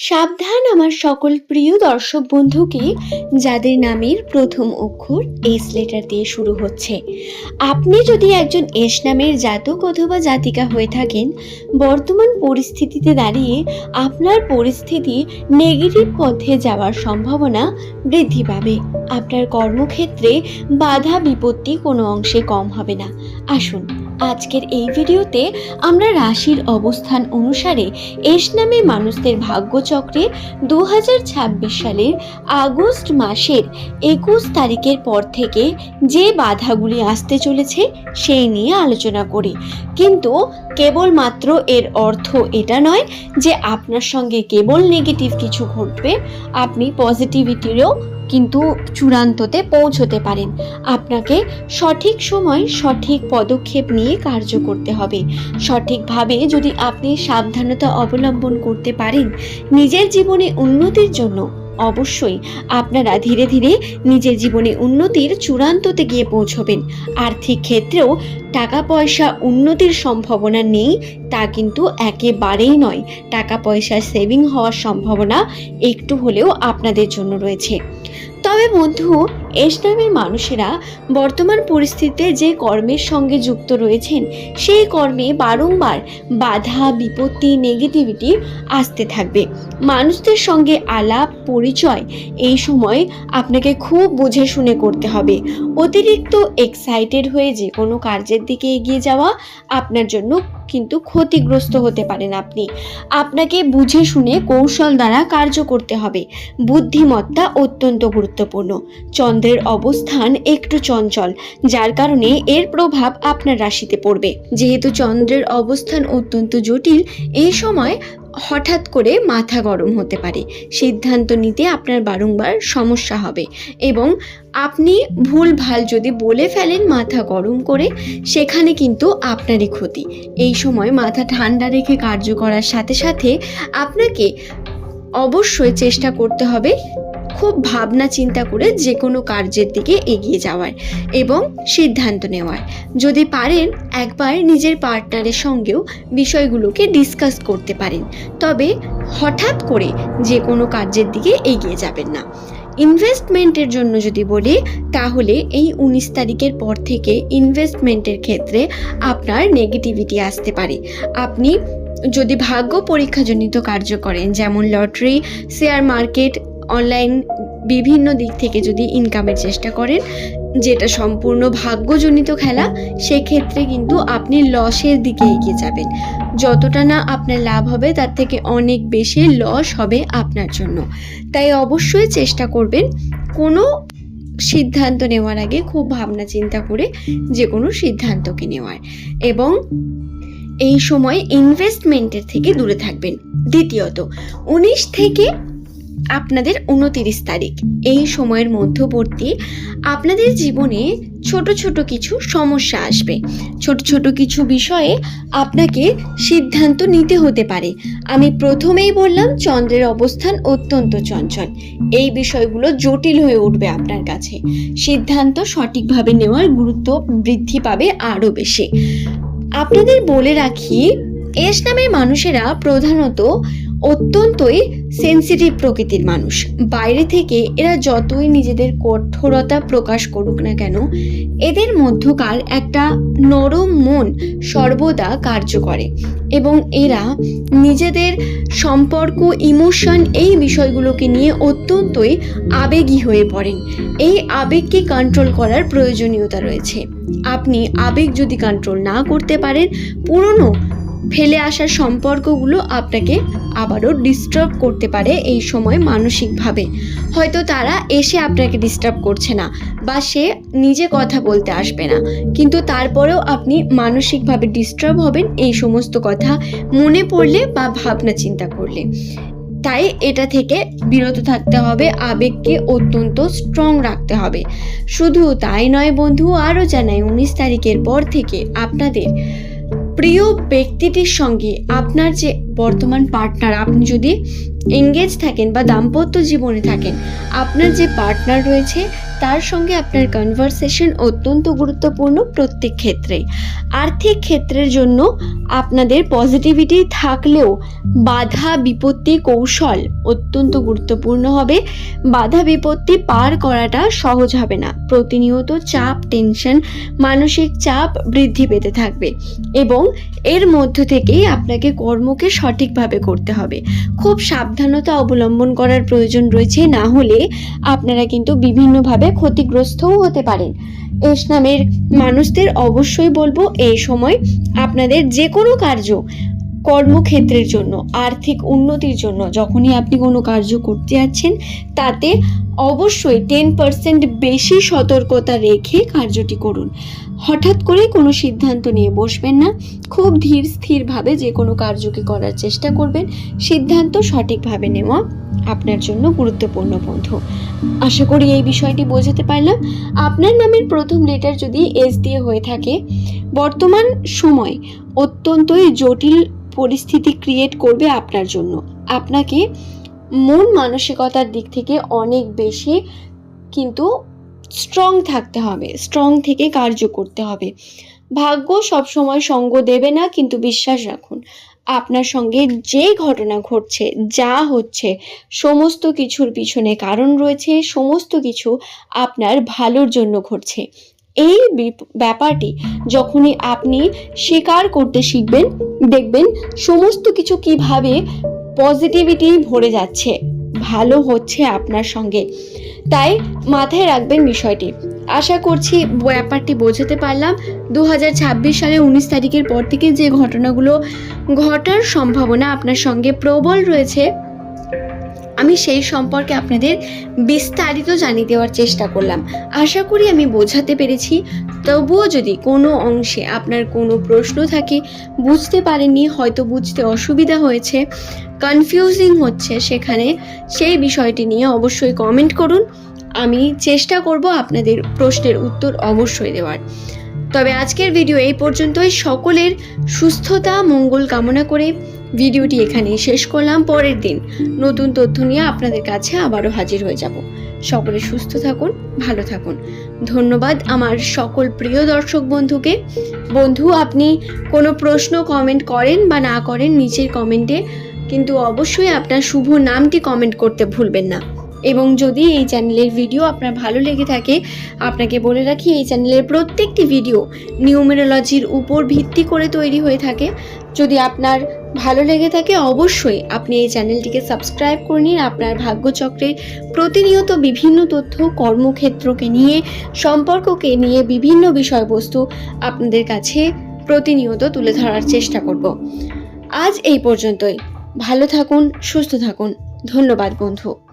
সাবধান আমার সকল প্রিয় দর্শক বন্ধুকে, যাদের নামের প্রথম অক্ষর এস লেটার দিয়ে শুরু হচ্ছে। আপনি যদি একজন এস নামের জাতক অথবা জাতিকা হয়ে থাকেন, বর্তমান পরিস্থিতিতে দাঁড়িয়ে আপনার পরিস্থিতি নেগেটিভ পথে যাওয়ার সম্ভাবনা বৃদ্ধি পাবে। আপনার কর্মক্ষেত্রে বাধা বিপত্তি কোনো অংশে কম হবে না। আসুন আজকের এই ভিডিওতে আমরা রাশির অবস্থান অনুসারে এস নামে মানুষদের ভাগ্যচক্রে 2026 সালের আগস্ট মাসের 21 তারিখের পর থেকে যে বাধাগুলি আসতে চলেছে সেই নিয়ে আলোচনা করি। কিন্তু কেবলমাত্র এর অর্থ এটা নয় যে আপনার সঙ্গে কেবল নেগেটিভ কিছু ঘটবে, আপনি পজিটিভিটিরও কিন্তু চূড়ান্ততে পৌঁছতে পারেন। আপনাকে সঠিক সময় সঠিক পদক্ষেপ নিয়ে কার্য করতে হবে। সঠিকভাবে যদি আপনি সাবধানতা অবলম্বন করতে পারেন, নিজের জীবনে উন্নতির জন্য অবশ্যই আপনারা ধীরে ধীরে নিজের জীবনে উন্নতির চূড়ান্ততে গিয়ে পৌঁছবেন। আর্থিক ক্ষেত্রেও টাকা পয়সা উন্নতির সম্ভাবনা নেই তা কিন্তু একেবারেই নয়। টাকা পয়সা সেভিং হওয়ার সম্ভাবনা একটু হলেও আপনাদের জন্য রয়েছে। তবে বন্ধু, এস নামের মানুষেরা বর্তমান পরিস্থিতিতে যে কর্মের সঙ্গে যুক্ত রয়েছেন, সেই কর্মে বারংবার বাধা বিপত্তি নেগেটিভিটি আসতে থাকবে। মানুষদের সঙ্গে আলাপ পরিচয় এই সময় আপনাকে খুব বুঝে শুনে করতে হবে। অতিরিক্ত এক্সাইটেড হয়ে যে কোনো কার্যের দিকে এগিয়ে যাওয়া আপনার জন্য কিন্তু ক্ষতিগ্রস্ত হতে পারেন। আপনাকে বুঝে শুনে কৌশল দ্বারা কার্য করতে হবে। বুদ্ধিমত্তা অত্যন্ত গুরুত্বপূর্ণ। চন্দ্রের অবস্থান একটু চঞ্চল, যার কারণে এর প্রভাব আপনার রাশিতে পড়বে। যেহেতু চন্দ্রের অবস্থান অত্যন্ত জটিল, এই সময় হঠাৎ করে মাথা গরম হতে পারে। সিদ্ধান্ত নিতে আপনার বারংবার সমস্যা হবে এবং আপনি ভুলভাল যদি বলে ফেলেন মাথা গরম করে, সেখানে কিন্তু আপনারই ক্ষতি। এই সময় মাথা ঠান্ডা রেখে কার্য করার সাথে সাথে আপনাকে অবশ্যই চেষ্টা করতে হবে খুব ভাবনা চিন্তা করে যে কোনো কার্যের দিকে এগিয়ে যাওয়ার এবং সিদ্ধান্ত নেওয়ার। যদি পারেন একবার নিজের পার্টনারের সঙ্গেও বিষয়গুলোকে ডিসকাস করতে পারেন, তবে হঠাৎ করে যে কোনো কার্যের দিকে এগিয়ে যাবেন না। ইনভেস্টমেন্টের জন্য যদি বলি, তাহলে এই 19 তারিখের পর থেকে ইনভেস্টমেন্টের ক্ষেত্রে আপনার নেগেটিভিটি আসতে পারে। আপনি যদি ভাগ্য পরীক্ষাজনিত কার্য করেন, যেমন লটারি, শেয়ার মার্কেট, অনলাইন বিভিন্ন দিক থেকে যদি ইনকামের চেষ্টা করেন, যেটা সম্পূর্ণ ভাগ্যজনিত খেলা, সেক্ষেত্রে কিন্তু আপনি লসের দিকে এগিয়ে যাবেন। যতটা না আপনার লাভ হবে তার থেকে অনেক বেশি লস হবে আপনার জন্য। তাই অবশ্যই চেষ্টা করবেন কোনো সিদ্ধান্ত নেওয়ার আগে খুব ভাবনা চিন্তা করে যে কোনো সিদ্ধান্তকে নেওয়ার, এবং এই সময় ইনভেস্টমেন্টের থেকে দূরে থাকবেন। দ্বিতীয়ত, 19 থেকে আপনাদের 29 তারিখ এই সময়ের মধ্যবর্তী আপনাদের জীবনে ছোট ছোট কিছু সমস্যা আসবে। ছোট ছোট কিছু বিষয়ে আপনাকে সিদ্ধান্ত নিতে হতে পারে। আমি প্রথমেই বললাম চন্দ্রের অবস্থান অত্যন্ত চঞ্চল। এই বিষয়গুলো জটিল হয়ে উঠবে আপনার কাছে। সিদ্ধান্ত সঠিকভাবে নেওয়ার গুরুত্ব বৃদ্ধি পাবে আরও বেশি। আপনাদের বলে রাখি, এস নামের মানুষেরা প্রধানত অত্যন্তই সেন্সিটিভ প্রকৃতির মানুষ। বাইরে থেকে এরা যতই নিজেদের কঠোরতা প্রকাশ করুক না কেন, এদের মধ্যকার একটা নরম মন সর্বদা কার্য করে এবং এরা নিজেদের সম্পর্ক, ইমোশন, এই বিষয়গুলোকে নিয়ে অত্যন্তই আবেগী হয়ে পড়েন। এই আবেগকে কন্ট্রোল করার প্রয়োজনীয়তা রয়েছে। আপনি আবেগ যদি কন্ট্রোল না করতে পারেন, পুরনো ফেলে আসার সম্পর্কগুলো আপনাকে আবারও ডিস্টার্ব করতে পারে। এই সময় মানসিকভাবে হয়তো তারা এসে আপনাকে ডিস্টার্ব করছে না বা সে নিজে কথা বলতে আসবে না, কিন্তু তারপরেও আপনি মানসিকভাবে ডিস্টার্ব হবেন এই সমস্ত কথা মনে পড়লে বা ভাবনা চিন্তা করলে। তাই এটা থেকে বিরত থাকতে হবে, আবেগকে অত্যন্ত স্ট্রং রাখতে হবে। শুধু তাই নয় বন্ধু, আরও জানাই 19 তারিখের পর থেকে আপনাদের প্রিয় ব্যক্তিটির সঙ্গে আপনার যে বর্তমান পার্টনার, আপনি যদি এঙ্গেজ থাকেন বা দাম্পত্য জীবনে থাকেন, আপনার যে পার্টনার রয়েছে তার সঙ্গে আপনার কনভারসেশন অত্যন্ত গুরুত্বপূর্ণ প্রত্যেক ক্ষেত্রে। আর্থিক ক্ষেত্রের জন্য আপনাদের পজিটিভিটি থাকলেও বাধা বিপত্তি কৌশল অত্যন্ত গুরুত্বপূর্ণ হবে। বাধা বিপত্তি পার করাটা সহজ হবে না। প্রতিনিয়ত চাপ, টেনশন, মানসিক চাপ বৃদ্ধি পেতে থাকবে এবং এর মধ্য থেকেই আপনাকে কর্মকে সঠিকভাবে করতে হবে। খুব সাবধানতা অবলম্বন করার প্রয়োজন রয়েছে, না হলে আপনারা কিন্তু বিভিন্নভাবে ক্ষতিগ্রস্তও হতে পারেন। এস নামের মানুষদের অবশ্যই বলবো এই সময় আপনাদের যে কোনো কার্য, কর্মক্ষেত্রের জন্য, আর্থিক উন্নতির জন্য যখনই আপনি কোনো কার্য করতে যাচ্ছেন তাতে অবশ্যই 10% বেশি সতর্কতা রেখে কার্যটি করুন। হঠাৎ করে কোনো সিদ্ধান্ত নিয়ে বসবেন না। খুব ধীর স্থিরভাবে যে কোনো কার্যকে করার চেষ্টা করবেন। সিদ্ধান্ত সঠিকভাবে নেওয়া আপনার জন্য গুরুত্বপূর্ণ বন্ধু। আশা করি এই বিষয়টি বোঝাতে পারলাম। আপনার নামের প্রথম লেটার যদি এস দিয়ে হয়ে থাকে, বর্তমান সময় অত্যন্তই জটিল পরিস্থিতি ক্রিয়েট করবে আপনার জন্য। আপনাকে মন মানসিকতার দিক থেকে অনেক বেশি কিন্তু স্ট্রং থাকতে হবে, স্ট্রং থেকে কার্য করতে হবে। ভাগ্য সবসময় সঙ্গ দেবে না, কিন্তু বিশ্বাস রাখুন আপনার সঙ্গে যে ঘটনা ঘটছে, যা হচ্ছে, সমস্ত কিছুর পিছনে কারণ রয়েছে, সমস্ত কিছু আপনার ভালোর জন্য ঘটছে। এই ব্যাপারটি যখনই আপনি স্বীকার করতে শিখবেন, দেখবেন সমস্ত কিছু কিভাবে পজিটিভিটি ভরে যাচ্ছে, ভালো হচ্ছে আপনার সঙ্গে। তাই মাথায় রাখবেন বিষয়টি। আশা করছি ব্যাপারটি বোঝাতে পারলাম। 2026 সালে 19 তারিখের পর থেকে যে ঘটনাগুলো ঘটার সম্ভাবনা আপনার সঙ্গে প্রবল রয়েছে, আমি সেই সম্পর্কে আপনাদের বিস্তারিত জানিয়ে দেওয়ার চেষ্টা করলাম। আশা করি আমি বোঝাতে পেরেছি। তবুও যদি কোনো অংশে আপনার কোনো প্রশ্ন থাকে, বুঝতে পারেননি, হয়তো বুঝতে অসুবিধা হয়েছে, কনফিউজিং হচ্ছে, সেখানে সেই বিষয়টি নিয়ে অবশ্যই কমেন্ট করুন। আমি চেষ্টা করব আপনাদের প্রশ্নের উত্তর অবশ্যই দেওয়ার। তবে আজকের ভিডিও এই পর্যন্তই। সকলের সুস্থতা মঙ্গল কামনা করে ভিডিওটি এখানেই শেষ করলাম। পরের দিন নতুন তথ্য নিয়ে আপনাদের কাছে আবারও হাজির হয়ে যাব। সকলে সুস্থ থাকুন, ভালো থাকুন। ধন্যবাদ আমার সকল প্রিয় দর্শক বন্ধুকে। বন্ধু, আপনি কোনো প্রশ্ন কমেন্ট করেন বা না করেন নিচের কমেন্টে কিন্তু অবশ্যই আপনার শুভ নামটি কমেন্ট করতে ভুলবেন না। এবং যদি এই চ্যানেলের ভিডিও আপনার ভালো লেগে থাকে, আপনাকে বলে রাখি এই চ্যানেলের প্রত্যেকটি ভিডিও নিউমেরোলজির উপর ভিত্তি করে তৈরি হয়ে থাকে। যদি আপনার ভালো লেগে থাকে অবশ্যই আপনি এই চ্যানেলটিকে সাবস্ক্রাইব করে নিন। আপনার ভাগ্যচক্রে প্রতিনিয়ত বিভিন্ন তথ্য, কর্মক্ষেত্রকে নিয়ে, সম্পর্ককে নিয়ে বিভিন্ন বিষয়বস্তু আপনাদের কাছে প্রতিনিয়ত তুলে ধরার চেষ্টা করব। আজ এই পর্যন্তই। ভালো থাকুন, সুস্থ থাকুন। ধন্যবাদ বন্ধু।